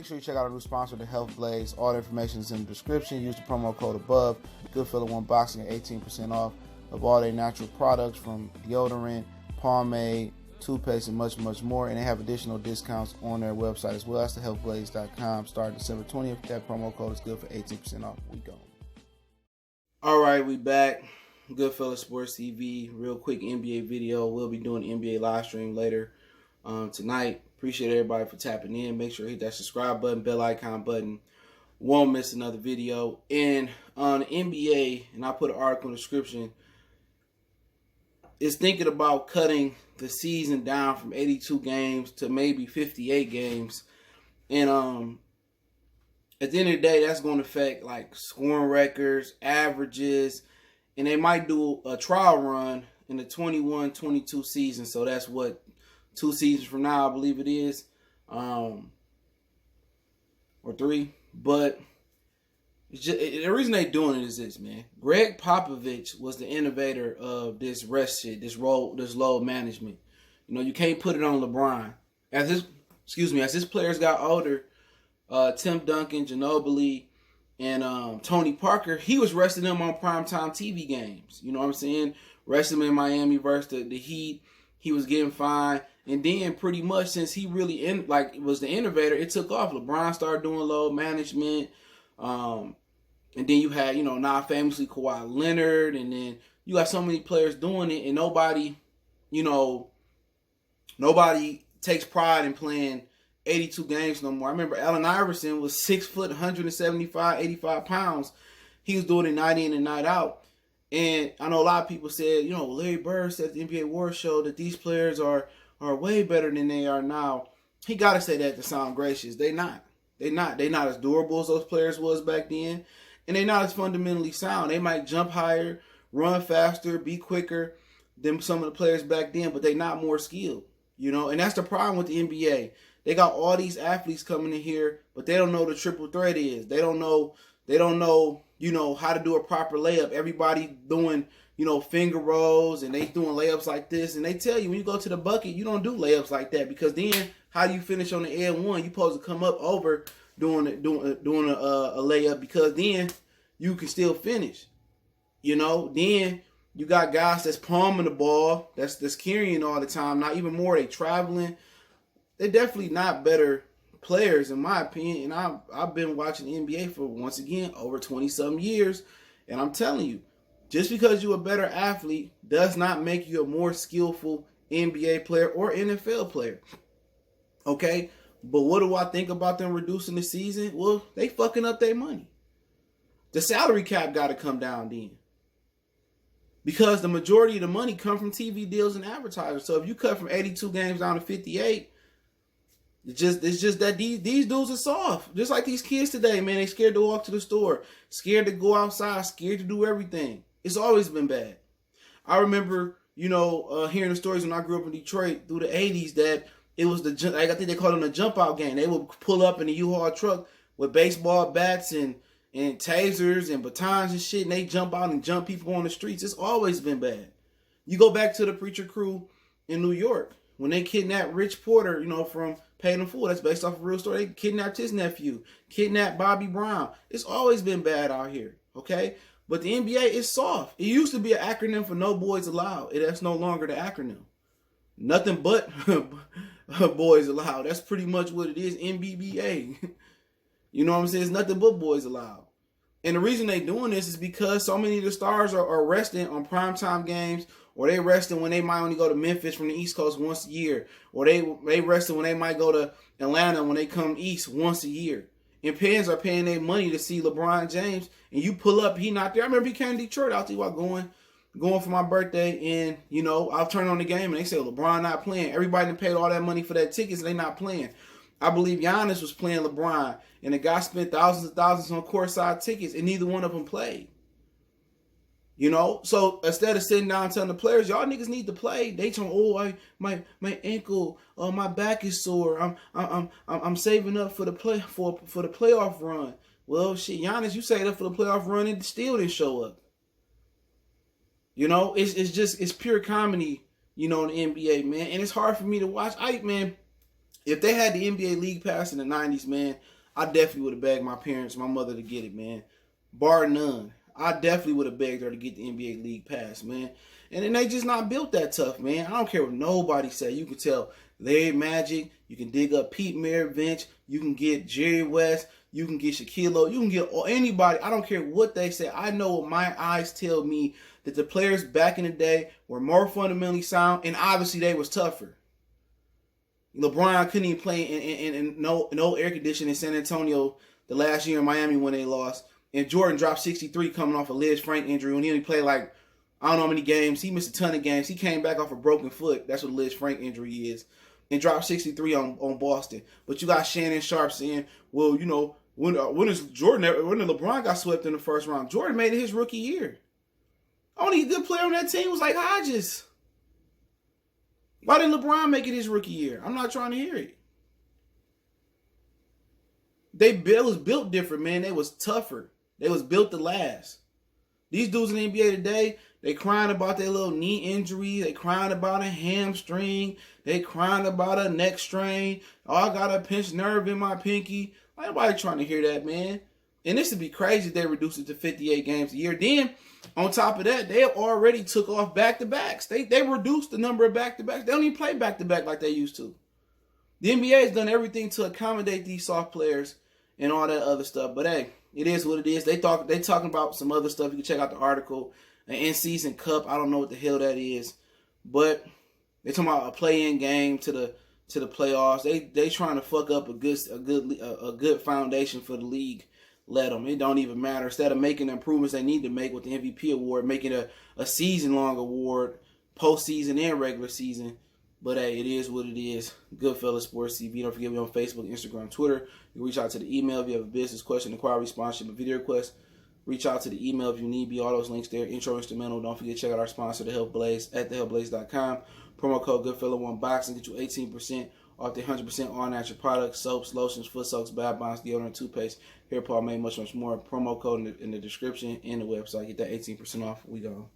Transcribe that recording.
sure you check out our new sponsor, The Health Blaze. All the information is in the description. Use the promo code above. Goodfellow One Boxing at 18% off of all their natural products from deodorant, pomade, toothpaste, and much, much more. And they have additional discounts on their website as well. That's thehealthblaze.com. Starting December 20th. That promo code is good for 18% off. We go. All right, we back. Goodfellow Sports TV. Real quick NBA video. We'll be doing an NBA live stream later tonight. Appreciate everybody for tapping in. Make sure you hit that subscribe button, bell icon button. Won't miss another video. And on the NBA, and I put an article in the description, is thinking about cutting the season down from 82 games to maybe 58 games. And at the end of the day, that's going to affect like scoring records, averages, and they might do a trial run in the 21-22 season. So that's what, 2 seasons from now, I believe it is, or 3. But it's just, the reason they're doing it is this, man. Greg Popovich was the innovator of this rest shit, this load management. You know, you can't put it on LeBron. As his players got older, Tim Duncan, Ginobili, and Tony Parker, he was resting them on primetime TV games. You know what I'm saying? Resting them in Miami versus the Heat. He was getting fine. And then pretty much since he really was the innovator, it took off. LeBron started doing load management. And then you had, now famously Kawhi Leonard. And then you got so many players doing it. And nobody takes pride in playing 82 games no more. I remember Allen Iverson was 6 foot, 175, 85 pounds. He was doing it night in and night out. And I know a lot of people said, Larry Bird said at the NBA Awards show that these players are way better than they are now. He got to say that to sound gracious. They not. They're not as durable as those players was back then. And they're not as fundamentally sound. They might jump higher, run faster, be quicker than some of the players back then, but they're not more skilled. And that's the problem with the NBA. They got all these athletes coming in here, but they don't know the triple threat is. They don't know, how to do a proper layup. Everybody doing, finger rolls, and they doing layups like this. And they tell you when you go to the bucket, you don't do layups like that, because then how do you finish on the N1? You're supposed to come up over doing a layup, because then you can still finish. Then you got guys that's palming the ball, that's carrying all the time. Not even more, they traveling. They're definitely not better players, in my opinion. And I've been watching the NBA for, once again, over 20-something years. And I'm telling you, just because you're a better athlete does not make you a more skillful NBA player or NFL player. Okay? But what do I think about them reducing the season? Well, they fucking up their money. The salary cap got to come down then. Because the majority of the money come from TV deals and advertisers. So if you cut from 82 games down to 58, it's just that these dudes are soft. Just like these kids today, man. They scared to walk to the store, scared to go outside, scared to do everything. It's always been bad. I remember, hearing the stories when I grew up in Detroit through the 80s that it was I think they called them the jump out game. They would pull up in a U-Haul truck with baseball bats and tasers and batons and shit, and they jump out and jump people on the streets. It's always been bad. You go back to the Preacher Crew in New York when they kidnapped Rich Porter, from Paid in Full. That's based off a real story. They kidnapped his nephew, kidnapped Bobby Brown. It's always been bad out here, okay? But the NBA is soft. It used to be an acronym for No Boys Allowed. That's no longer the acronym. Nothing but boys allowed. That's pretty much what it is, NBBA. You know what I'm saying? It's nothing but boys allowed. And the reason they doing this is because so many of the stars are resting on primetime games, or they resting when they might only go to Memphis from the East Coast once a year, or they resting when they might go to Atlanta when they come east once a year. And fans are paying their money to see LeBron James, and you pull up, he not there. I remember he came to Detroit. I'll tell you what, going for my birthday, and I'll turn on the game and they say LeBron not playing. Everybody done paid all that money for that tickets, and they not playing. I believe Giannis was playing LeBron, and the guy spent thousands and thousands on courtside tickets, and neither one of them played. So instead of sitting down and telling the players, y'all niggas need to play, they tell, my ankle, my back is sore. I'm saving up for the playoff run. Well, shit, Giannis, you saved up for the playoff run and still didn't show up. It's pure comedy, in the NBA, man, and it's hard for me to watch. If they had the NBA League Pass in the 90s, man, I definitely would have begged my parents, my mother to get it, man. Bar none. I definitely would have begged her to get the NBA League Pass, man. And then they just not built that tough, man. I don't care what nobody say. You can tell Larry Magic. You can dig up Pete Maravich. You can get Jerry West. You can get Shaquille O'Neal. You can get anybody. I don't care what they say. I know what my eyes tell me, that the players back in the day were more fundamentally sound, and obviously they was tougher. LeBron couldn't even play in no air conditioning in San Antonio the last year in Miami when they lost. And Jordan dropped 63 coming off a Liz Frank injury when he only played like, I don't know how many games. He missed a ton of games. He came back off a broken foot. That's what Liz Frank injury is. And dropped 63 on Boston. But you got Shannon Sharp saying, well, you know, when did LeBron got swept in the first round? Jordan made it his rookie year. Only good player on that team was like Hodges. Why didn't LeBron make it his rookie year? I'm not trying to hear it. They was built different, man. They was tougher. They was built to last. These dudes in the NBA today, they crying about their little knee injury. They crying about a hamstring. They crying about a neck strain. Oh, I got a pinched nerve in my pinky. Like, nobody trying to hear that, man. And this would be crazy if they reduced it to 58 games a year. Then, on top of that, they already took off back-to-backs. They reduced the number of back-to-backs. They don't even play back-to-back like they used to. The NBA has done everything to accommodate these soft players and all that other stuff. But, hey, it is what it is. They talking about some other stuff. You can check out the article. An in-season cup. I don't know what the hell that is. But they talking about a play-in game to the playoffs. They trying to fuck up a good foundation for the league. Let them. It don't even matter. Instead of making the improvements they need to make with the MVP award, making a season-long award, postseason and regular season. But hey, it is what it is. Goodfellas Sports TV. Don't forget me on Facebook, Instagram, Twitter. You can reach out to the email if you have a business question, inquiry, sponsorship, a video request. Reach out to the email if you need be. All those links there. Intro, instrumental. Don't forget to check out our sponsor, The Health Blaze, at thehealthblaze.com. Promo code Goodfella1Boxing. Get you 18% off the 100% all-natural products, soaps, lotions, foot soaks, bath bombs, deodorant, toothpaste, hair product, much more. Promo code in the description and the website. Get that 18% off. We go.